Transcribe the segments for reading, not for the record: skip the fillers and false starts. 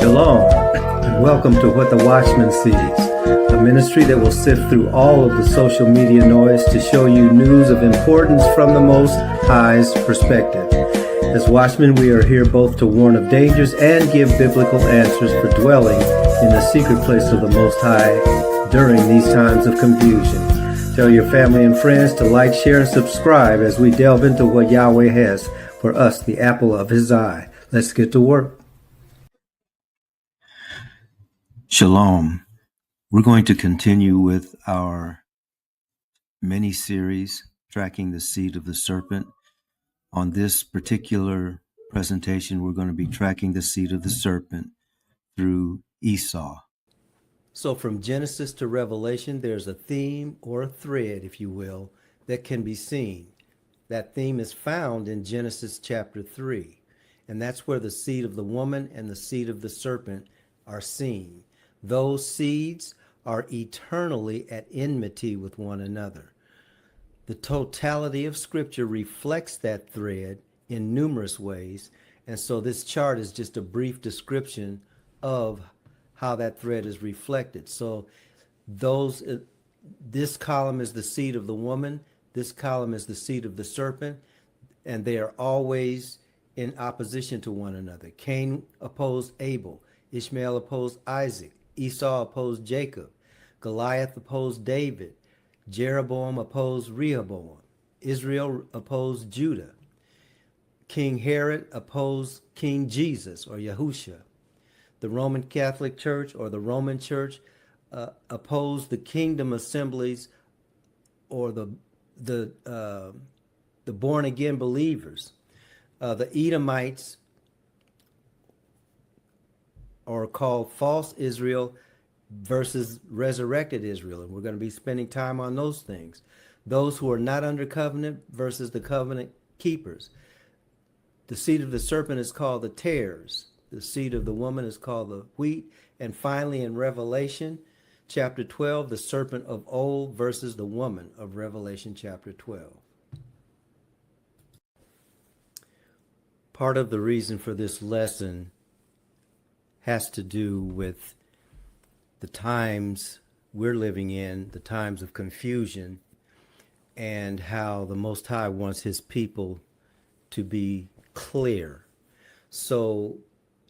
Shalom, and welcome to What the Watchman Sees, a ministry that will sift through all of the social media noise to show you news of importance from the Most High's perspective. As watchmen, we are here both to warn of dangers and give biblical answers for dwelling in the secret place of the Most High during these times of confusion. Tell your family and friends to like, share, and subscribe as we delve into what Yahweh has for us, the apple of His eye. Let's get to work. Shalom. We're going to continue with our mini-series, Tracking the Seed of the Serpent. On this particular presentation, we're going to be tracking the seed of the serpent through Esau. So from Genesis to Revelation, there's a theme or a thread, if you will, that can be seen. That theme is found in Genesis chapter 3, and that's where the seed of the woman and the seed of the serpent are seen. Those seeds are eternally at enmity with one another. The totality of Scripture reflects that thread in numerous ways, and so this chart is just a brief description of how that thread is reflected. So this column is the seed of the woman, this column is the seed of the serpent, and they are always in opposition to one another. Cain opposed Abel, Ishmael opposed Isaac, Esau opposed Jacob, Goliath opposed David, Jeroboam opposed Rehoboam, Israel opposed Judah, King Herod opposed King Jesus or Yahusha. The Roman Catholic Church or the Roman Church opposed the kingdom assemblies or the born again believers. The Edomites are called false Israel versus resurrected Israel, and we're going to be spending time on those things. Those who are not under covenant versus the covenant keepers. The seed of the serpent is called the tares. The seed of the woman is called the wheat. And finally, in Revelation chapter 12, the serpent of old versus the woman of Revelation chapter 12. Part of the reason for this lesson has to do with the times we're living in, the times of confusion, and how the Most High wants His people to be clear. So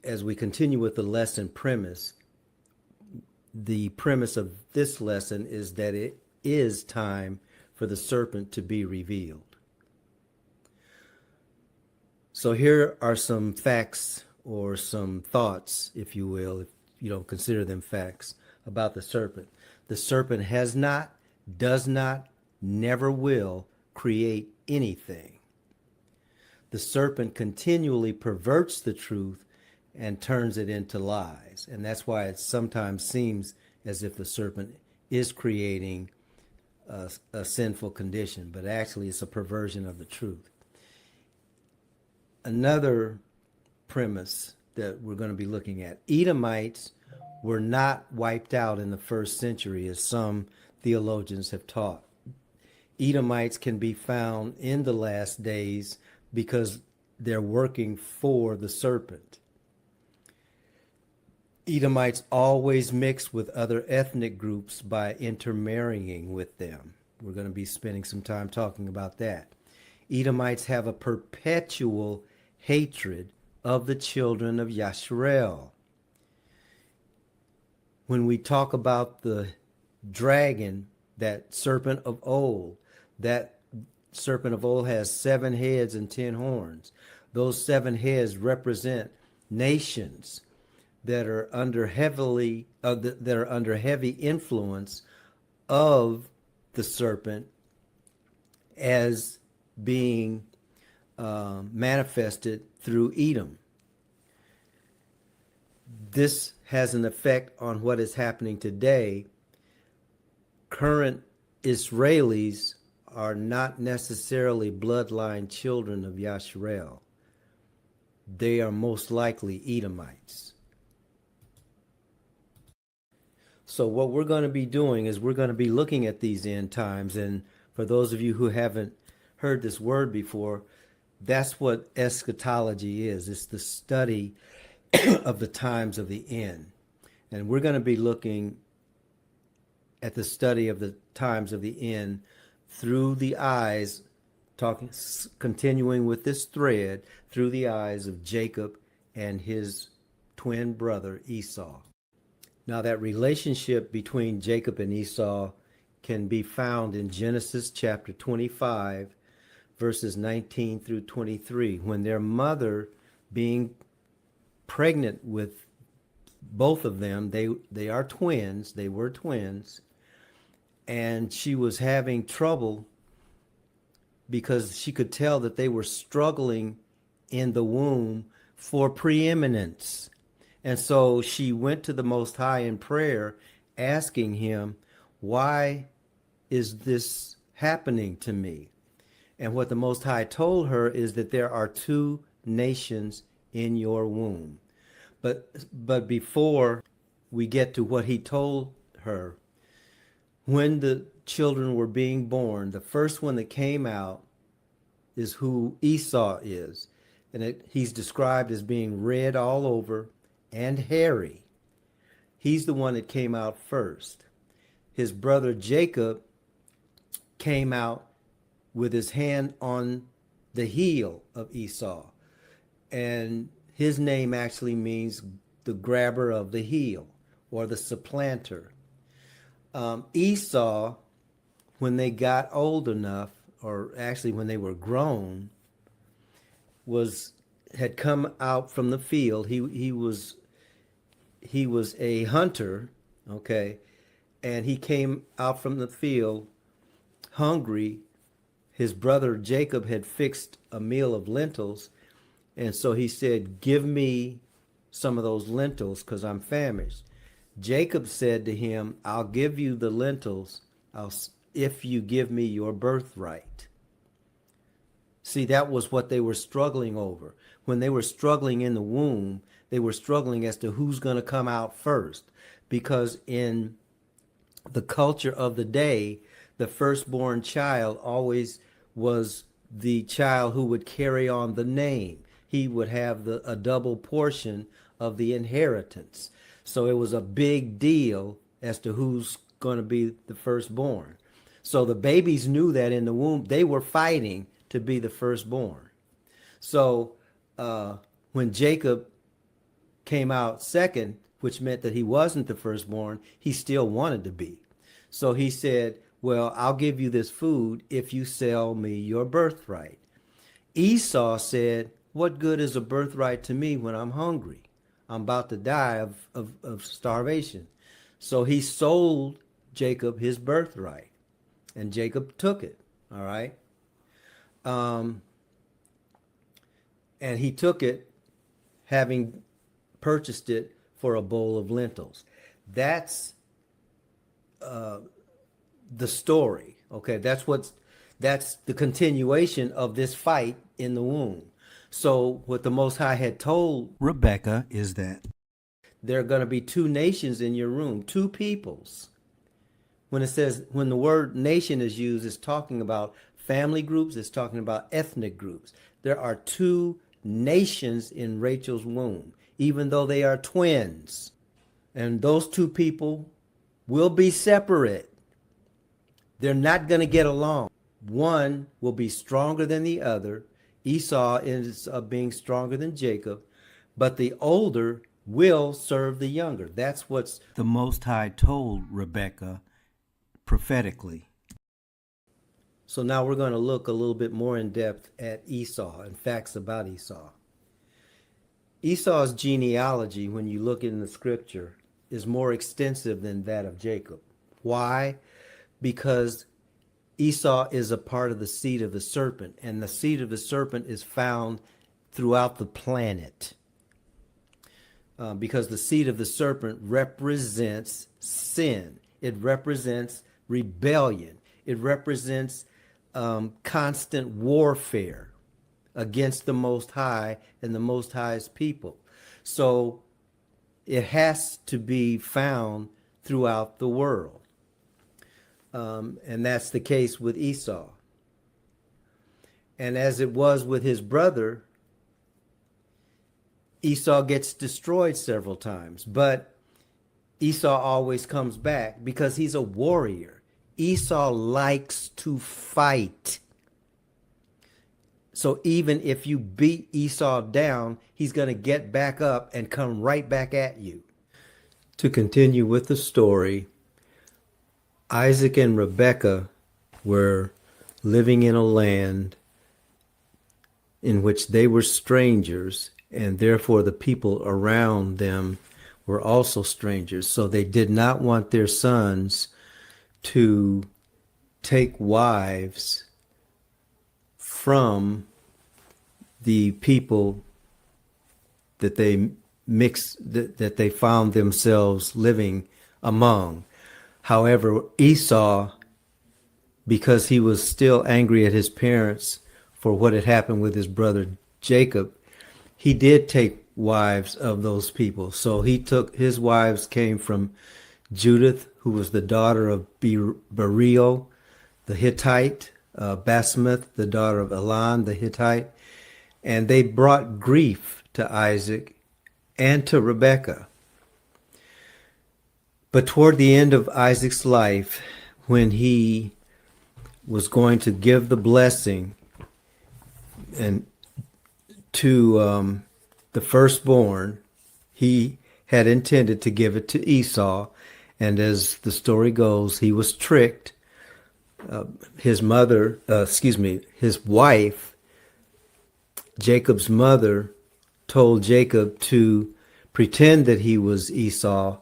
as we continue with the lesson premise, the premise of this lesson is that it is time for the serpent to be revealed. So here are some facts or some thoughts, if you will, if you don't consider them facts, about the serpent. The serpent has not, does not, never will create anything. The serpent continually perverts the truth and turns it into lies. And that's why it sometimes seems as if the serpent is creating a sinful condition, but actually it's a perversion of the truth. Another premise that we're going to be looking at. Edomites were not wiped out in the first century, as some theologians have taught. Edomites can be found in the last days because they're working for the serpent. Edomites always mix with other ethnic groups by intermarrying with them. We're going to be spending some time talking about that. Edomites have a perpetual hatred of the children of Yasharel. When we talk about the dragon, that serpent of old, that serpent of old has 7 heads and 10 horns. Those 7 heads represent nations that are under heavy influence of the serpent as being manifested through Edom. This has an effect on what is happening today. Current Israelis are not necessarily bloodline children of Yasharel. They are most likely Edomites. So what we're going to be doing is we're going to be looking at these end times. And for those of you who haven't heard this word before, that's what eschatology is. It's the study of the times of the end. And we're going to be looking at the study of the times of the end through the eyes, continuing with this thread through the eyes of Jacob and his twin brother Esau. Now, that relationship between Jacob and Esau can be found in Genesis chapter 25, verses 19 through 23, when their mother, being pregnant with both of them, they are twins, they were twins, and she was having trouble because she could tell that they were struggling in the womb for preeminence. And so she went to the Most High in prayer, asking him, why is this happening to me? And what the Most High told her is that there are two nations in your womb. But before we get to what he told her, when the children were being born, the first one that came out is who Esau is. And he's described as being red all over and hairy. He's the one that came out first. His brother Jacob came out with his hand on the heel of Esau. And his name actually means the grabber of the heel, or the supplanter. Esau, when they got old enough, or actually when they were grown, had come out from the field. He was a hunter, okay, and he came out from the field hungry. His brother Jacob had fixed a meal of lentils, and so he said, give me some of those lentils because I'm famished. Jacob said to him, I'll give you the lentils if you give me your birthright. See, that was what they were struggling over. When they were struggling in the womb, they were struggling as to who's going to come out first. Because in the culture of the day, the firstborn child always was the child who would carry on the name. He would have a double portion of the inheritance. So it was a big deal as to who's going to be the firstborn. So the babies knew that in the womb. They were fighting to be the firstborn. So when Jacob came out second, which meant that he wasn't the firstborn, he still wanted to be. So he said, well, I'll give you this food if you sell me your birthright. Esau said, what good is a birthright to me when I'm hungry? I'm about to die of starvation. So he sold Jacob his birthright, and Jacob took it, all right? And he took it having purchased it for a bowl of lentils. That's the story, okay? That's the continuation of this fight in the womb. So what the Most High had told Rebekah is that there are going to be two nations in your room, two peoples. When the word nation is used, it's talking about family groups, it's talking about ethnic groups. There are two nations in Rachel's womb, even though they are twins. And those two people will be separate. They're not going to get along. One will be stronger than the other. Esau ends up being stronger than Jacob, but the older will serve the younger. That's what's the Most High told Rebekah prophetically. So now we're going to look a little bit more in depth at Esau and facts about Esau. Esau's genealogy, when you look in the scripture, is more extensive than that of Jacob. Why? Because Esau is a part of the seed of the serpent, and the seed of the serpent is found throughout the planet. Because the seed of the serpent represents sin. It represents rebellion. It represents constant warfare against the Most High and the Most High's people. So it has to be found throughout the world. And that's the case with Esau. And as it was with his brother, Esau gets destroyed several times, but Esau always comes back because he's a warrior. Esau likes to fight. So even if you beat Esau down, he's going to get back up and come right back at you. To continue with the story, Isaac and Rebekah were living in a land in which they were strangers, and therefore the people around them were also strangers. So they did not want their sons to take wives from the people that they that they found themselves living among. However, Esau, because he was still angry at his parents for what had happened with his brother Jacob, he did take wives of those people. So his wives came from Judith, who was the daughter of Beriel, the Hittite, Basemath, the daughter of Elon, the Hittite, and they brought grief to Isaac and to Rebekah. But toward the end of Isaac's life, when he was going to give the blessing and to the firstborn, he had intended to give it to Esau, and as the story goes, he was tricked. His wife, Jacob's mother, told Jacob to pretend that he was Esau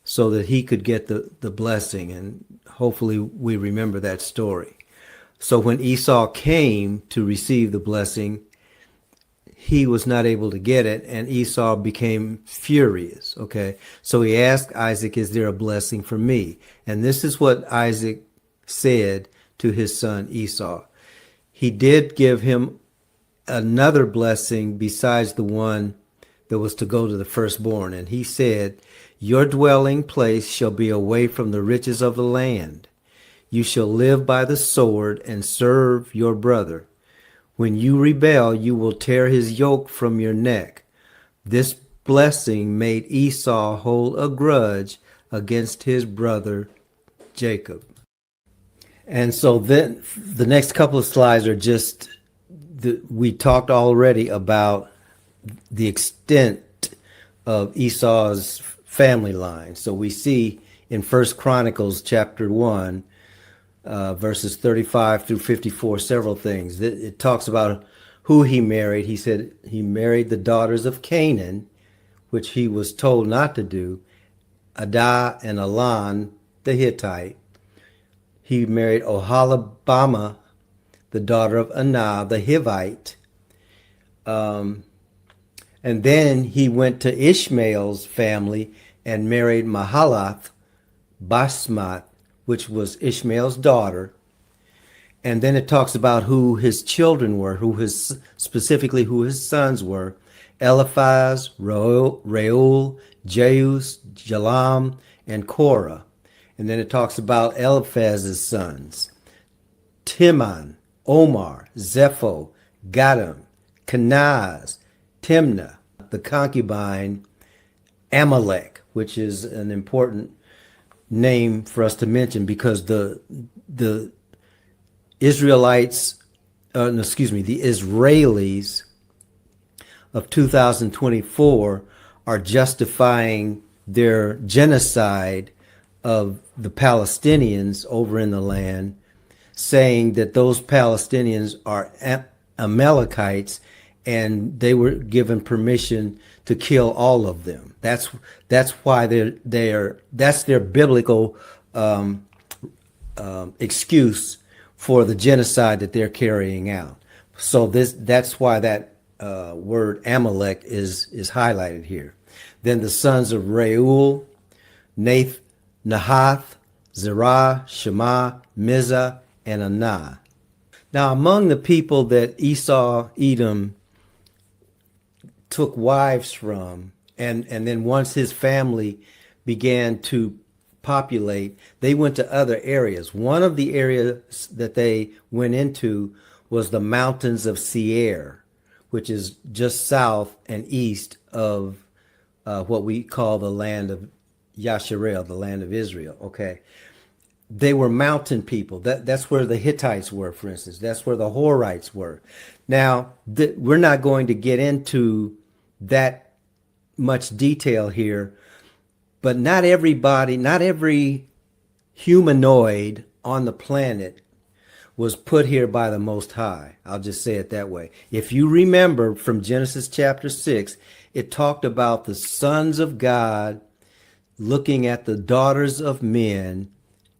so that he could get the blessing, and hopefully we remember that story. So when Esau came to receive the blessing, he was not able to get it, and Esau became furious. Okay, so he asked Isaac, "Is there a blessing for me?" And this is what Isaac said to his son Esau. He did give him another blessing besides the one that was to go to the firstborn, and he said, "Your dwelling place shall be away from the riches of the land. You shall live by the sword and serve your brother. When you rebel, you will tear his yoke from your neck." This blessing made Esau hold a grudge against his brother Jacob. And so then the next couple of slides are just, we talked already about the extent of Esau's family line. So we see in 1 Chronicles chapter 1, verses 35 through 54, several things. It talks about who he married. He said he married the daughters of Canaan, which he was told not to do, Adah and Elon, the Hittite. He married Oholibamah, the daughter of Anah, the Hivite. And then he went to Ishmael's family and married Mahalath Basmath, which was Ishmael's daughter. And then it talks about who his children were, specifically who his sons were: Eliphaz, Reuel, Jeus, Jalam, and Korah. And then it talks about Eliphaz's sons: Timon, Omar, Zepho, Gatam, Kenaz, Timnah, the concubine, Amalek, which is an important name for us to mention because the Israelites, the Israelis of 2024 are justifying their genocide of the Palestinians over in the land, saying that those Palestinians are Amalekites and they were given permission to kill all of them. That's why that's their biblical excuse for the genocide that they're carrying out. So that's why that word Amalek is highlighted here. Then the sons of Reuel, Nahath, Zerah, Shema, Mizah, and Anah. Now, among the people that Esau, Edom, took wives from, and then once his family began to populate, they went to other areas. One of the areas that they went into was the mountains of Seir, which is just south and east of what we call the land of Yasharel, the land of Israel. Okay, they were mountain people. That's where the Hittites were, for instance. That's where the Horites were. Now, we're not going to get into that much detail here, but not everybody, not every humanoid on the planet was put here by the Most High. I'll just say it that way. If you remember from Genesis chapter 6, it talked about the sons of God looking at the daughters of men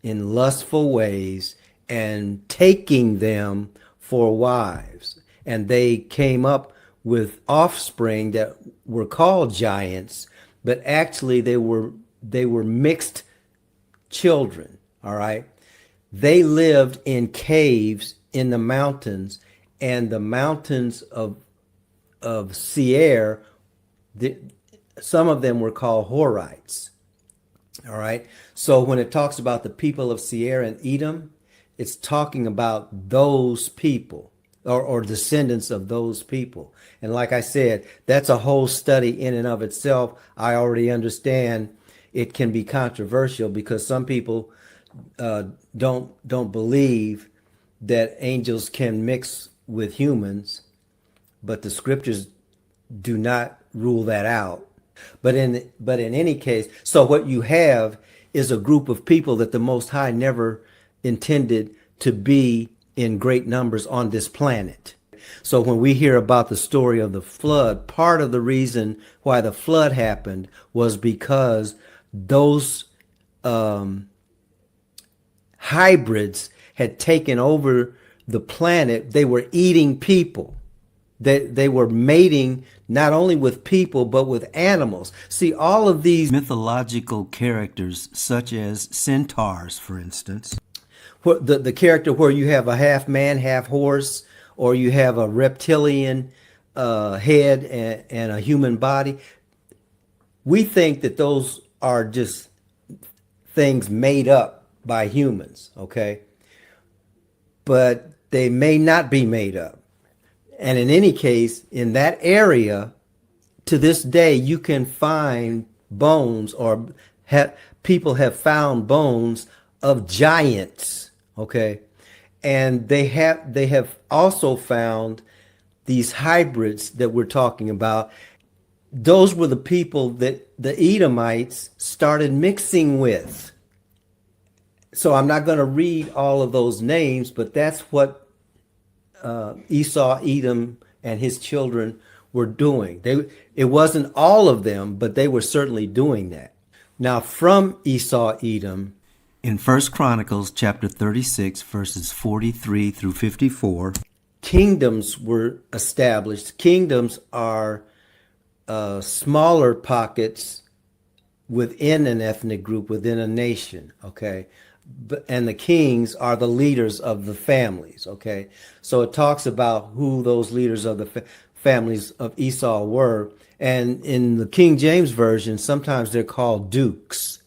in lustful ways and taking them for wives. And they came up with offspring that were called giants, but actually they were mixed children, all right? They lived in caves in the mountains, and the mountains of Seir, some of them were called Horites. All right. So when it talks about the people of Seir and Edom, it's talking about those people or descendants of those people. And like I said, that's a whole study in and of itself. I already understand it can be controversial because some people don't believe that angels can mix with humans, but the scriptures do not rule that out. But in any case, so what you have is a group of people that the Most High never intended to be in great numbers on this planet. So when we hear about the story of the flood, part of the reason why the flood happened was because those hybrids had taken over the planet. They were eating people. They were mating not only with people, but with animals. See, all of these mythological characters, such as centaurs, for instance, the character where you have a half man, half horse, or you have a reptilian head and a human body, we think that those are just things made up by humans, okay? But they may not be made up. And in any case, in that area, to this day, you can find bones, or people have found bones of giants, okay? And they have also found these hybrids that we're talking about. Those were the people that the Edomites started mixing with. So I'm not going to read all of those names, but that's what Esau, Edom, and his children were doing. It wasn't all of them, but they were certainly doing that. Now, from Esau, Edom, in 1 Chronicles chapter 36, verses 43 through 54, kingdoms were established. Kingdoms are smaller pockets within an ethnic group, within a nation, okay? And the kings are the leaders of the families, okay? So it talks about who those leaders of the families of Esau were. And in the King James Version, sometimes they're called dukes.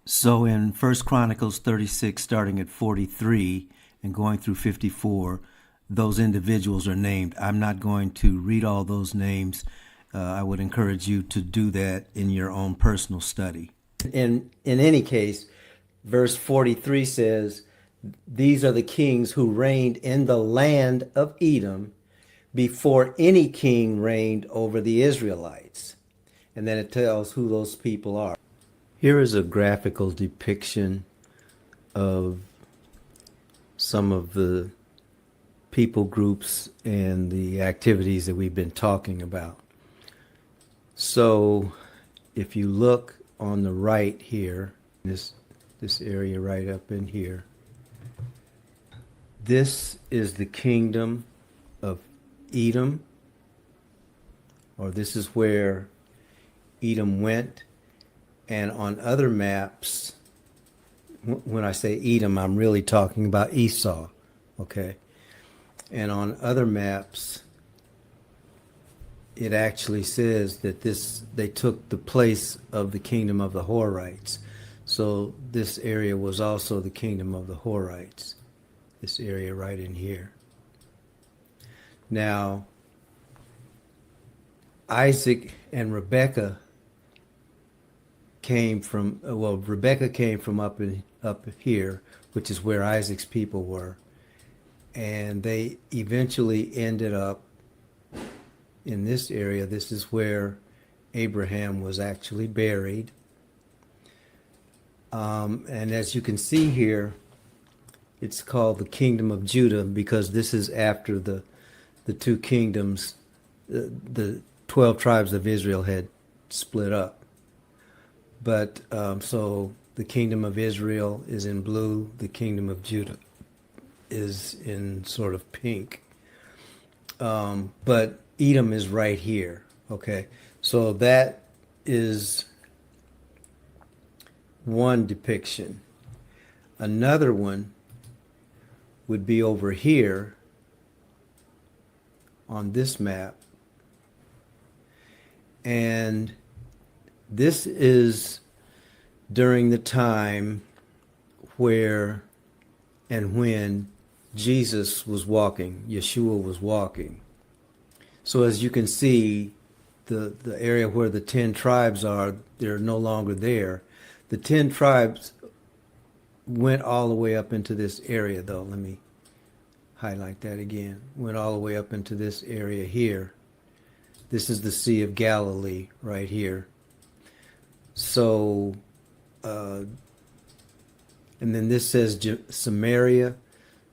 So in 1 Chronicles 36, starting at 43 and going through 54, those individuals are named. I'm not going to read all those names. I would encourage you to do that in your own personal study. In any case, verse 43 says, these are the kings who reigned in the land of Edom before any king reigned over the Israelites. And then it tells who those people are. Here is a graphical depiction of some of the people groups and the activities that we've been talking about. So if you look on the right here, this area right up in here, this is the kingdom of Edom, or this is where Edom went. And on other maps, when I say Edom, I'm really talking about Esau, okay? And on other maps, it actually says that they took the place of the kingdom of the Horites. So this area was also the kingdom of the Horites, this area right in here. Now, Isaac and Rebekah came from, Rebekah came from up here, which is where Isaac's people were. And they eventually ended up in this area. This is where Abraham was actually buried. And as you can see here, it's called the Kingdom of Judah because this is after the two kingdoms, the 12 tribes of Israel had split up. But so the Kingdom of Israel is in blue, the Kingdom of Judah is in sort of pink. But Edom is right here. Okay, so that is one depiction. Another one would be over here on this map. And this is during the time where and when Jesus was walking, Yeshua was walking. So as you can see, the area where the 10 tribes are, they're no longer there. The 10 tribes went all the way up into this area, though. Let me highlight that again. Went all the way up into this area here. This is the Sea of Galilee right here. So, and then this says Samaria.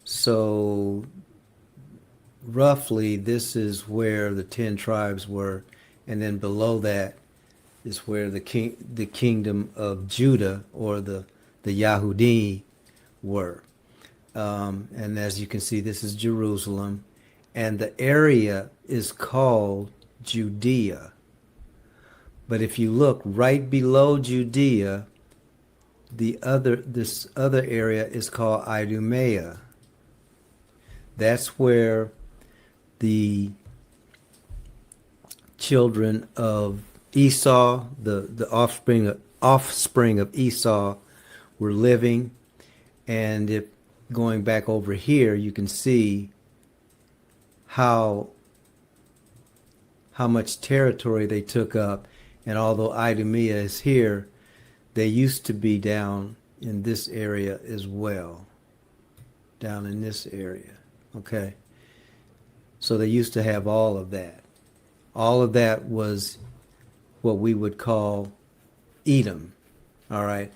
So, roughly, this is where the 10 tribes were. And then below that is where the kingdom of Judah, or the Yahudi, were. And as you can see, this is Jerusalem. And the area is called Judea. But if you look right below Judea, this other area is called Idumea. That's where the children of Esau, the offspring of Esau, were living. And if going back over here, you can see how much territory they took up. And although Idumea is here, they used to be down in this area as well. Down in this area. Okay. So they used to have all of that. All of that was what we would call Edom. All right.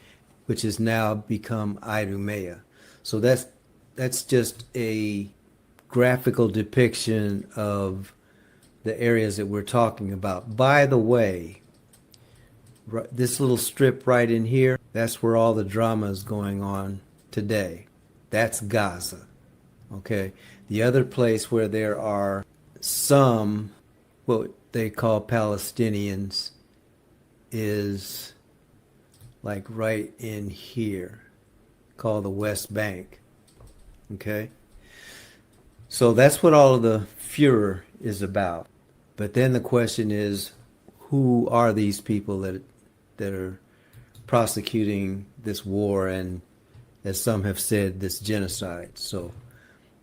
Which has now become Idumea. So that's just a graphical depiction of the areas that we're talking about. By the way, this little strip right in here, that's where all the drama is going on today. That's Gaza. Okay. The other place where there are some, what they call Palestinians, is like right in here, called the West Bank. Okay. So that's what all of the furor is about. But then the question is, who are these people that are prosecuting this war and, as some have said, this genocide? So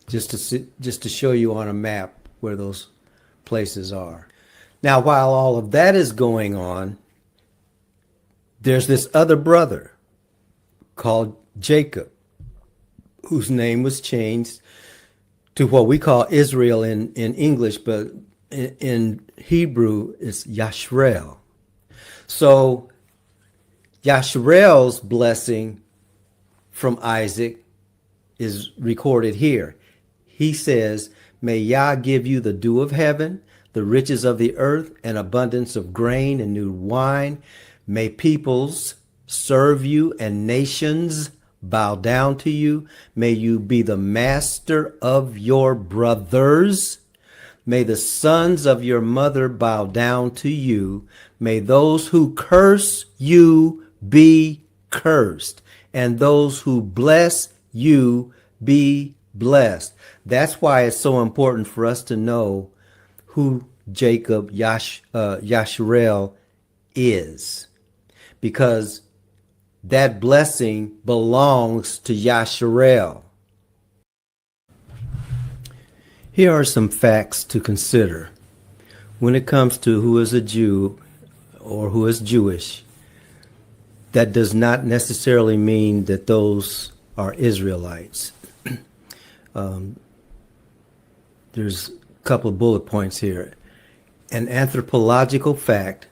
just to show you on a map where those places are. Now, while all of that is going on, there's this other brother called Jacob, whose name was changed to what we call Israel in English, but in Hebrew it's Yashrel. So Yashrel's blessing from Isaac is recorded here. He says, "May Yah give you the dew of heaven, the riches of the earth, and abundance of grain and new wine. May peoples serve you and nations bow down to you. May you be the master of your brothers. May the sons of your mother bow down to you. May those who curse you be cursed, and those who bless you be blessed." That's why it's so important for us to know who Jacob Yashrel is, because that blessing belongs to Yashrel. Here are some facts to consider. When it comes to who is a Jew or who is Jewish, that does not necessarily mean that those are Israelites. There's a couple of bullet points here. An anthropological fact: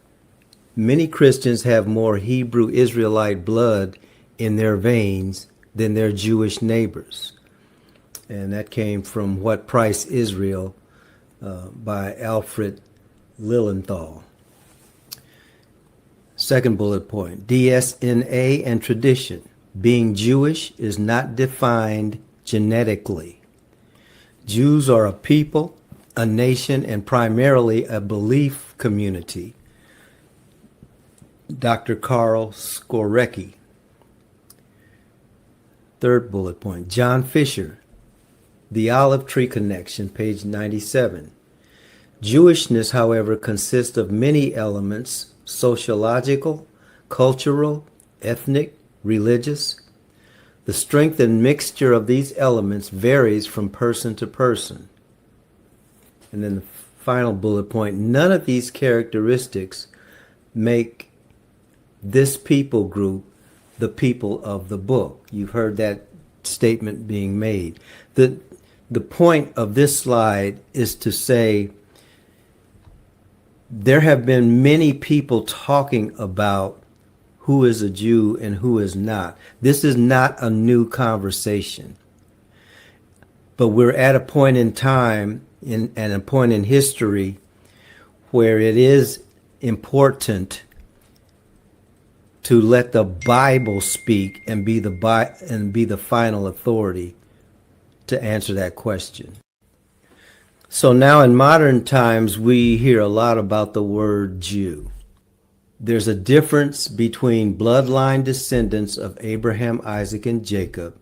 many Christians have more Hebrew Israelite blood in their veins than their Jewish neighbors. And that came from What Price Israel by Alfred Lilienthal. Second bullet point: DSNA and tradition. Being Jewish is not defined genetically. Jews are a people, a nation, and primarily a belief community. Dr. Karl Skorecki. Third bullet point: John Fisher, The Olive Tree Connection, page 97. Jewishness, however, consists of many elements: sociological, cultural, ethnic, religious. The strength and mixture of these elements varies from person to person. And then the final bullet point: none of these characteristics make this people group the people of the book. You've heard that statement being made. The point of this slide is to say there have been many people talking about who is a Jew and who is not. This is not a new conversation. But we're at a point in time and a point in history where it is important to let the Bible speak and be the final authority to answer that question. So now in modern times, we hear a lot about the word Jew. There's a difference between bloodline descendants of Abraham, Isaac, and Jacob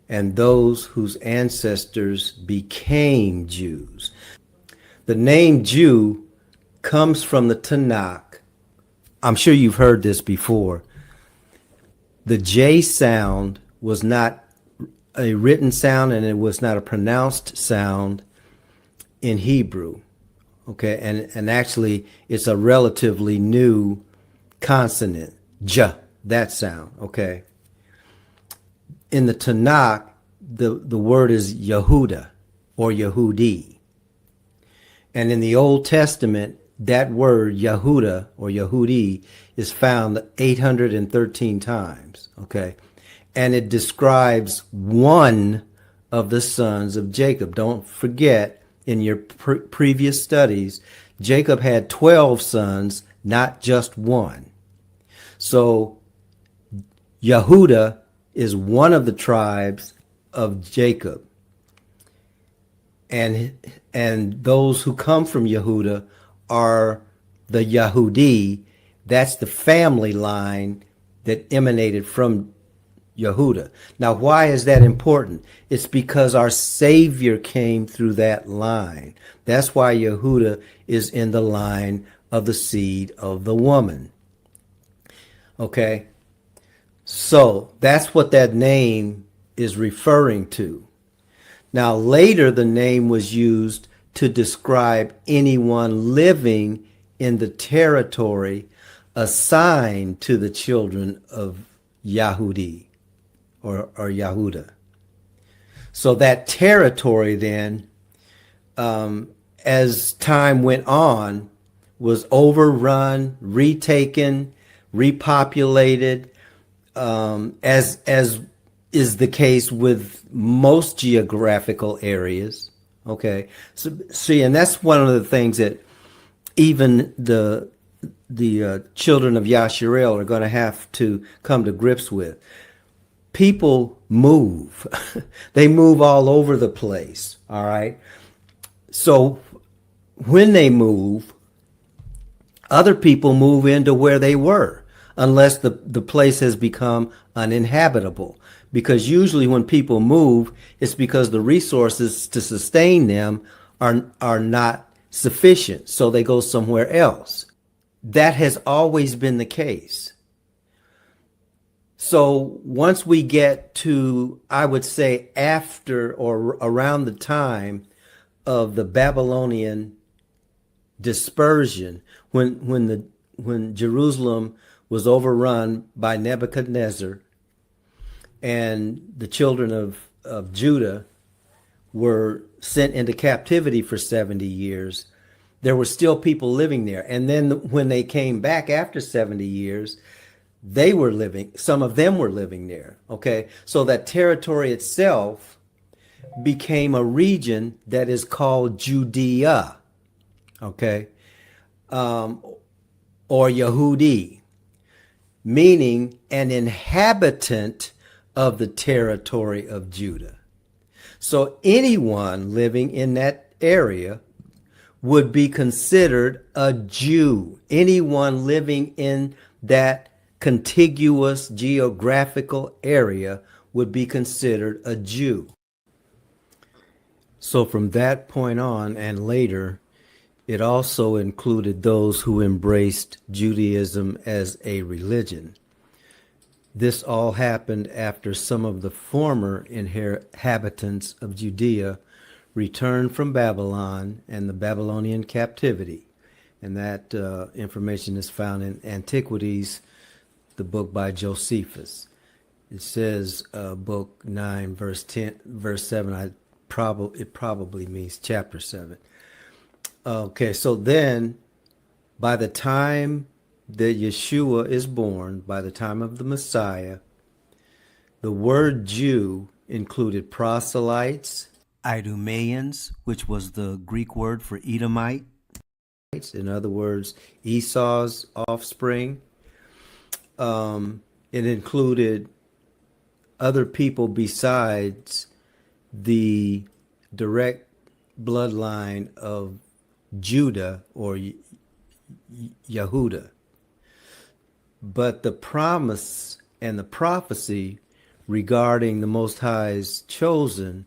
and those whose ancestors became Jews. The name Jew comes from the Tanakh. I'm sure you've heard this before. The J sound was not a written sound and it was not a pronounced sound in Hebrew. Okay, and actually it's a relatively new consonant, J, that sound, okay. In the Tanakh, the word is Yehuda or Yehudi. And in the Old Testament, that word Yehuda or Yehudi is found 813 times, okay. And it describes one of the sons of Jacob. Don't forget, in your previous studies, Jacob had 12 sons, not just one. So Yehuda is one of the tribes of Jacob. And those who come from Yehuda are the Yehudi. That's the family line that emanated from Yehuda. Now, why is that important? It's because our Savior came through that line. That's why Yehuda is in the line of the seed of the woman. Okay? So that's what that name is referring to. Now, later the name was used to describe anyone living in the territory assigned to the children of Yehudi. Or Yehuda. So that territory then, as time went on, was overrun, retaken, repopulated, as is the case with most geographical areas. Okay, so see, and that's one of the things that even the children of Yasharel are going to have to come to grips with. People move. They move all over the place, all right? So when they move, other people move into where they were, unless the place has become uninhabitable. Because usually when people move, it's because the resources to sustain them are not sufficient, so they go somewhere else. That has always been the case. So once we get to, I would say, after or around the time of the Babylonian dispersion when Jerusalem was overrun by Nebuchadnezzar and the children of Judah were sent into captivity for 70 years, there were still people living there. And then when they came back after 70 years, they were living, some of them were living there. Okay. So that territory itself became a region that is called Judea. Okay. Or Yehudi, meaning an inhabitant of the territory of Judah. So anyone living in that area would be considered a Jew. Anyone living in that contiguous geographical area would be considered a Jew. So from that point on and later, it also included those who embraced Judaism as a religion. This all happened after some of the former inhabitants of Judea returned from Babylon and the Babylonian captivity. And that information is found in Antiquities, the book by Josephus. It says, book 9, verse 10, verse 7. It probably means chapter 7. Okay, so then by the time that Yeshua is born, by the time of the Messiah, the word Jew included proselytes, Idumeans, which was the Greek word for Edomite, in other words, Esau's offspring. It included other people besides the direct bloodline of Judah or Yehuda. But the promise and the prophecy regarding the Most High's chosen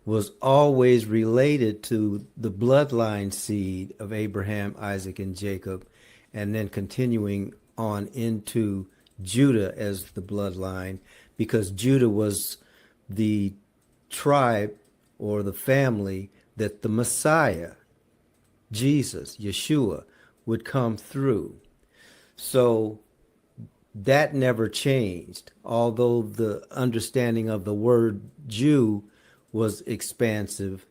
was always related to the bloodline seed of Abraham, Isaac, and Jacob, and then continuing on into Judah as the bloodline, because Judah was the tribe or the family that the Messiah, Jesus, Yeshua, would come through. So that never changed, although the understanding of the word Jew was expansive.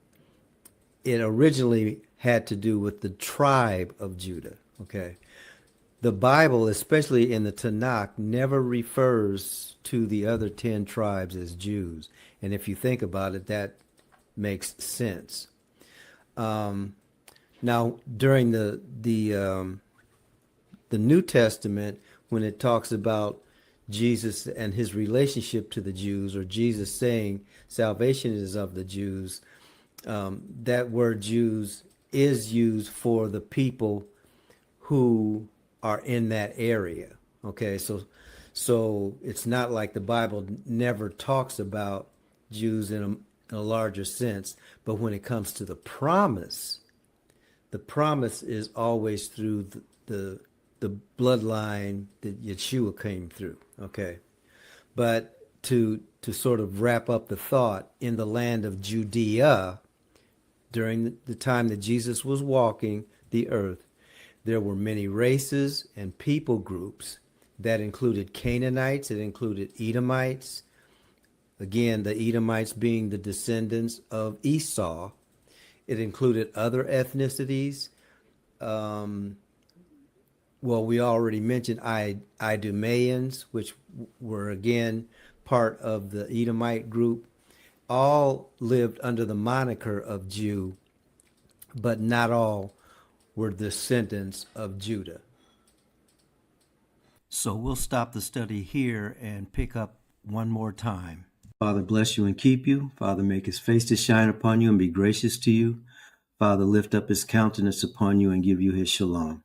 It originally had to do with the tribe of Judah. Okay. The Bible, especially in the Tanakh, never refers to the other 10 tribes as Jews. And if you think about it, that makes sense. Now, during the New Testament, when it talks about Jesus and his relationship to the Jews, or Jesus saying salvation is of the Jews, that word Jews is used for the people who are in that area. Okay, so it's not like the Bible never talks about Jews in a larger sense, but when it comes to the promise is always through the bloodline that Yeshua came through. Okay, but to sort of wrap up the thought, in the land of Judea, during the time that Jesus was walking the earth, there were many races and people groups that included Canaanites, it included Edomites, again, the Edomites being the descendants of Esau. It included other ethnicities. Well, we already mentioned Idumeans, which were again part of the Edomite group. All lived under the moniker of Jew, but not all were descendants of Judah. So we'll stop the study here and pick up one more time. Father, bless you and keep you. Father, make his face to shine upon you and be gracious to you. Father, lift up his countenance upon you and give you his shalom.